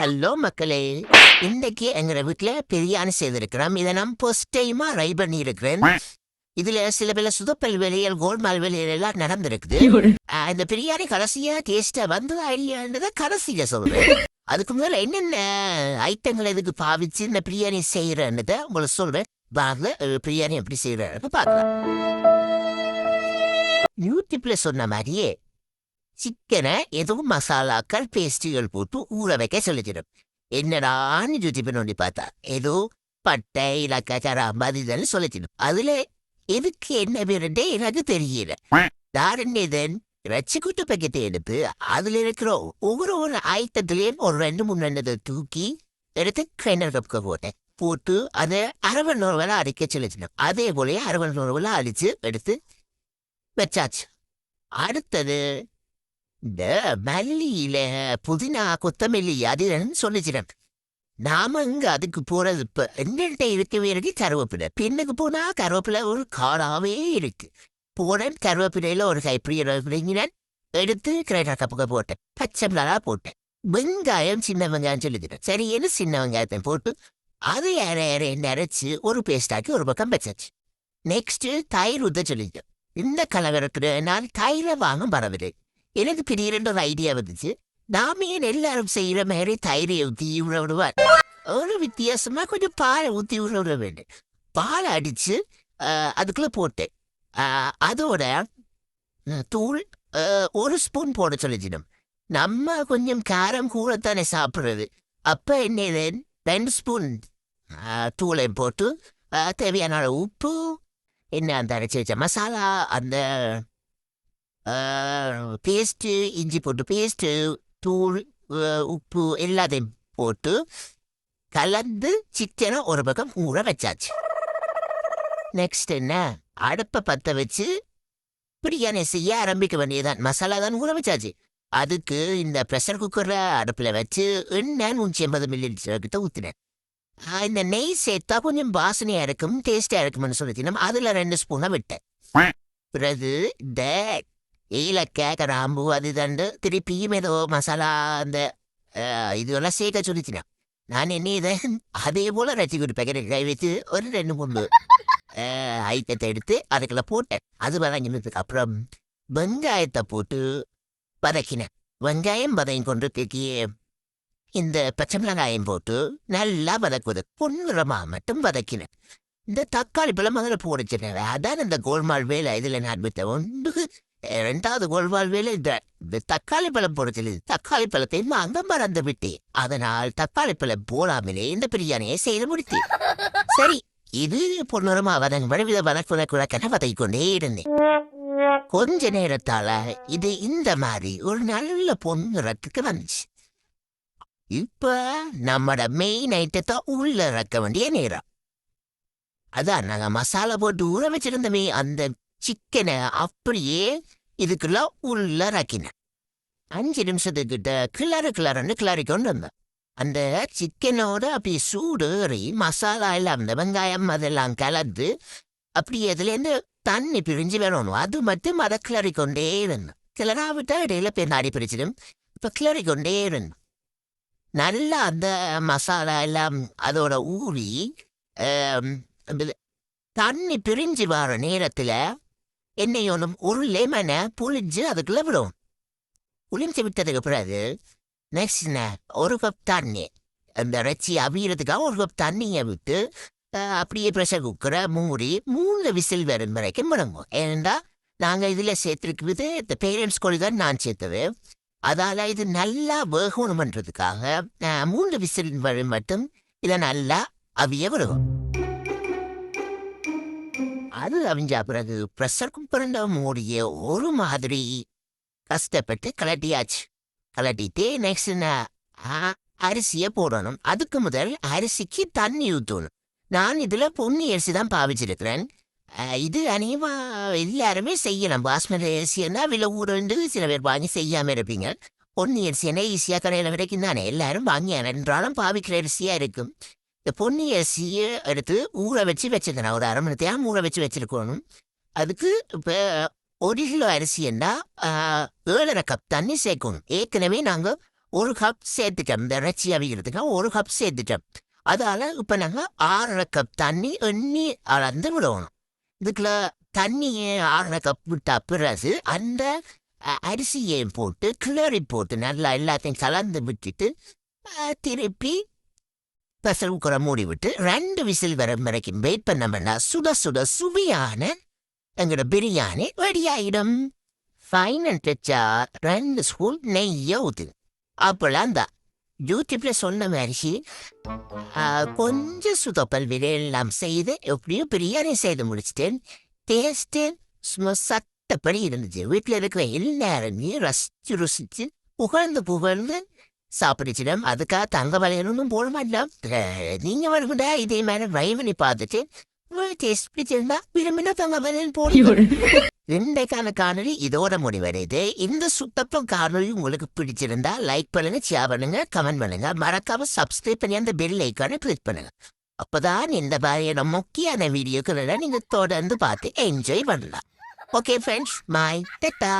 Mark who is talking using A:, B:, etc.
A: Hello மக்களே, இன்னைக்கு எங்க வீட்டுல பிரியாணி செய்திருக்கிறோம். இதை நான் ஃபர்ஸ்ட் டைமா ட்ரை பண்ணி இருக்கிறேன். இதுல சில பல சுதப்பல் வேலைகள் கோல்மால் வேலைகள் எல்லாம் நடந்திருக்குது. இந்த பிரியாணி கடைசியா டேஸ்டா வந்ததா இல்லையான்றதை கடைசியா சொல்றேன். அதுக்கு முதல்ல என்னென்ன ஐட்டங்கள் இதுக்கு பாவிச்சு இந்த பிரியாணி செய்யறன்றதை உங்களுக்கு சொல்றேன். வாங்க பிரியாணி எப்படி செய்யறன்னு பார்க்கலாம். யூடியூப்ல சொன்ன மாதிரியே சிக்கனை ஏதோ மசாலாக்கள் பேஸ்டுகள் போட்டு ஊற வைக்க சொல்லிச்சிடும். என்னடான்னு யூடியூப் நோண்டி பார்த்தா ஏதோ பட்டை இலக்கா கராம்பு அது இதுன்னு சொல்லிச்சிடும். அதுல எதுக்கு என்ன பேருண்டே எனக்கு தெரியல. தாரண்யதன் ரச்சிக்குட்டு பக்கெட்டை எடுத்து அதுல இருக்கிற ஒவ்வொரு ஐட்டத்திலையும் ஒரு 2-3 எண்ணத்தை தூக்கி எடுத்து கிரைண்டர் கப்புக்க போட்டேன். போட்டு அதை அரவணை நூறுவலை அரைக்க சொல்லிச்சிடும். அதே போலயே அரவணை நூறுவலை அடிச்சு எடுத்து வச்சாச்சு. அடுத்தது இந்த மல்லியில புதினா கொத்தமல்லி அதுன்னு சொல்லிச்சிடும். நாம இங்க அதுக்கு போறது இப்ப என்னென்ன இருக்கவே இருக்கு கருவேப்பிலை. பின்னுக்கு போனா கருவேப்பிலை ஒரு காடாவே இருக்கு. போனேன் கருவேப்பிலையில ஒரு கைப்பிடி எடுத்து கிரைண்டர் கப்புக்க போட்டேன். பச்சை மிளகா போட்டேன். வெங்காயம் சின்ன வெங்காயம் சொல்லிச்சிட்டேன். சரி என்ன சின்ன வெங்காயத்தை போட்டு அதை அரைச்சு ஒரு பேஸ்டாக்கி ஒரு பக்கம் வச்சாச்சு. நெக்ஸ்ட் தயிர் ஊத்த சொல்லிட்டேன். இந்த கலவரத்துல நான் தயிரை வாங்க வரவில்லை. எனக்கு திடீரென்று ஒரு ஐடியா வந்துச்சு. நாமே எல்லாரும் செய்யற மாதிரி தயிரை ஊற்றி ஊற விடுவார். ஒரு வித்தியாசமா கொஞ்சம் பாலை ஊற்றி ஊற விட வேண்டும். பாலை அடிச்சு அதுக்குள்ள போட்டேன். அதோட தூள் 1 ஸ்பூன் போட சொல்லிச்சிடும். நம்ம கொஞ்சம் காரம் கூடத்தானே சாப்பிட்றது. அப்ப என்ன 2 ஸ்பூன் தூளை போட்டு தேவையான உப்பு என்ன அந்த அரைச்சி வச்ச மசாலா அந்த பேஸ்ட்டு இஞ்சி போட்டு பேஸ்ட்டு தூள் உப்பு எல்லாத்தையும் போட்டு கலந்து சிக்கனை ஒரு பக்கம் ஊற வச்சாச்சு. நெக்ஸ்ட் என்ன அடுப்பை பற்ற வச்சு பிரியாணி செய்ய ஆரம்பிக்க வேண்டியதான். மசாலா தான் ஊற வச்சாச்சு. அதுக்கு இந்த ப்ரெஷர் குக்கரில் அடுப்பில் வச்சு எண்ணெய் 180 மில்லிலிட்டர் கிட்ட ஊற்றினேன். இந்த நெய் சேர்த்தா கொஞ்சம் வாசனையாக இருக்கும் டேஸ்டாக இருக்கும்னு சொல்லிச்சினோம். அதில் 2 ஸ்பூனாக விட்டேன். பிறகு இந்த ஏலக்காய் கிராம்பு அது தண்டு திருப்பியும் ஏதோ மசாலா அந்த இதெல்லாம் சேர்க்க சொல்லிச்சினேன். நான் என்ன இதை அதே போல் ரச்சி கொடுப்பேன். கை வச்சு ஒரு 2-3 ஐட்டத்தை எடுத்து அதுக்குள்ள போட்டேன். அது வதங்கினதுக்கு அப்புறம் வெங்காயத்தை போட்டு வதக்கினேன். வெங்காயம் வதங்கி கொண்டு தேக்கி இந்த பச்சை மிளகாயம் போட்டு நல்லா வதக்குவது பொன்னிறமாக மட்டும் வதக்கினேன். இந்த தக்காளி பழம் அதில் போடிச்சிட்டேன். அதான் இந்த கோல்மால் வேலை. இதில் நான் விட்ட 2வது கோல்மால் வேலை இந்த தக்காளி பழம் போடுச்சது. தக்காளி பழத்தை வாங்க மறந்து விட்டேன். அதனால் தக்காளி பழம் போடாமலே இந்த பிரியாணியை செய்து முடித்தேன். சரி இது பொன்னிறமா வதக்குறக்கென வதக்கி கொண்டே இருந்தேன். கொஞ்ச நேரத்தால இது இந்த மாதிரி ஒரு நல்ல பொன்னிறத்துக்கு வந்துச்சு. இப்ப நம்மட மெயின் ஐட்டத்தை உள்ள இறக்க வேண்டிய நேரம். அதான் நாங்க மசாலா போட்டு ஊற வச்சிருந்தமே அந்த சிக்கனை அப்படியே இதுக்குள்ள உள்ள இறக்கினேன். 5 நிமிஷத்துக்கிட்ட கிளறுன்னு கிளறி கொண்டு வந்தேன். அந்த சிக்கனோட அப்படி சூடு ஏறி மசாலா எல்லாம் அந்த வெங்காயம் அதெல்லாம் கலந்து அப்படி அதுலேருந்து தண்ணி பிரிஞ்சு வரணும். அது மட்டும் அதை கிளறி கொண்டே இருந்தேன். கிளறாவிட்டா இடையில நாடி பிரிச்சிடும். இப்ப கிளறி கொண்டே இருந்தேன். நல்லா அந்த மசாலா எல்லாம் அதோட ஊறி தண்ணி பிரிஞ்சு வர நேரத்தில் என்னையோனும் ஒரு லெமனை புளிஞ்சு அதுக்குள்ள விடும். புளிஞ்சு விட்டதுக்கு பிறகு நெக்ஸ்ட் ஒரு கப் தண்ணி அந்த இறைச்சி அவியறதுக்காக ஒரு கப் தண்ணியை விட்டு அப்படியே ப்ரெஷர் குக்கரை மூடி 3 விசில் வரும் வரைக்கும் விடுங்க. ஏன்னா நாங்கள் இதில் சேர்த்துருக்குது இந்த பேரண்ட்ஸ் கோழி தான் நான் சேர்த்தது. அதால் இது நல்லா வேகணுமன்றதுக்காக 3 விசில் வரும் மட்டும் இதை நல்லா அவிய விடுவோம். அது அவிஞ்சா பிறகு ப்ரெஷர் குக்கர் மூடிய ஒரு மாதிரி கஷ்டப்பட்டு கலட்டியாச்சு. கலட்டிட்டு நெக்ஸ்ட் அரிசியை போடணும். அதுக்கு முதல் அரிசிக்கு தண்ணி ஊற்றணும். நான் இதில் பொன்னி அரிசி தான் பாவிச்சிருக்கிறேன். இது அநேகமா எல்லாருமே செய்யலாம். பாஸ்மதி அரிசின்னா விலை ஊரண்டு சில பேர் வாங்கி செய்யாமல் இருப்பீங்க. பொன்னி அரிசினா ஈஸியாக கடையில் வரைக்கும் தானே எல்லாரும் வாங்கி என்றாலும் பாவிக்கிற அரிசியாக இருக்கும். இந்த பொன்னி அரிசியை எடுத்து ஊற வச்சு வச்சிருந்தேன். ஒரு 1/2 மணி நேரம் ஊற வச்சு வச்சிருக்கணும். அதுக்கு இப்போ 1 கிலோ அரிசின்னா 7.5 கப் தண்ணி சேர்க்கணும். ஏற்கனவே நாங்கள் 1 கப் சேர்த்துட்டோம். இந்த இறைச்சி அவிக்கிறதுக்கு 1 கப் சேர்த்துட்டோம். அதால இப்போ நாங்கள் 6.5 கப் தண்ணி எண்ணி அளந்து விடணும். இதுக்குள்ள தண்ணியை 6.5 கப் விட்டா பிறகு அந்த அரிசியையும் போட்டு கிளறி போட்டு நல்லா எல்லாத்தையும் கலந்து விட்டுட்டு திருப்பி பெசல் குறை மூடி விட்டு 2 விசில் வர வரைக்கும் வெயிட் பண்ணோம்னா சுட சுட சுவையான எங்களோட பிரியாணி ரெடி ஆயிடும். ஃபைனல் டச்சா 2 ஸ்பூன் நெய்யை ஊற்று. அப்போல்லாம் தான் யூடியூப்ல சொன்ன மாதிரி கொஞ்சம் சுதப்பல் விலையெல்லாம் செய்து எப்படியோ பிரியாணி செய்து முடிச்சிட்டேன். டேஸ்ட்டு சும்மா சட்டப்படி இருந்துச்சு. வீட்டில் இருக்கிற எல்லாருமே ரசிச்சு ருசிச்சு புகழ்ந்து சாப்பிடுச்சிடும். அதுக்காக தங்க வளையலும் போட மாட்டோம். நீங்க வரும்டா இதே மாதிரி ட்ரை பண்ணி பார்த்துட்டு டேஸ்ட் பிடிச்சிருந்தா விரும்பினா தங்க வளையல் போடுவோம். இன்றைக்கான காணொலி இதோட முடிவடையுது. இந்த சுத்தப்பம் காணொலி உங்களுக்கு பிடிச்சிருந்தா லைக் பண்ணுங்க, ஷேர் பண்ணுங்க, கமெண்ட் பண்ணுங்க. மறக்காம சப்ஸ்கிரைப் பண்ணி அந்த பெல் ஐக்கானை கிளிக் பண்ணுங்க. அப்பதான் இந்த மாதிரியான முக்கியமான வீடியோக்களை நீங்க தொடர்ந்து பார்த்து என்ஜாய் பண்ணலாம். ஓகே ஃப்ரெண்ட்ஸ், பாய், டாடா.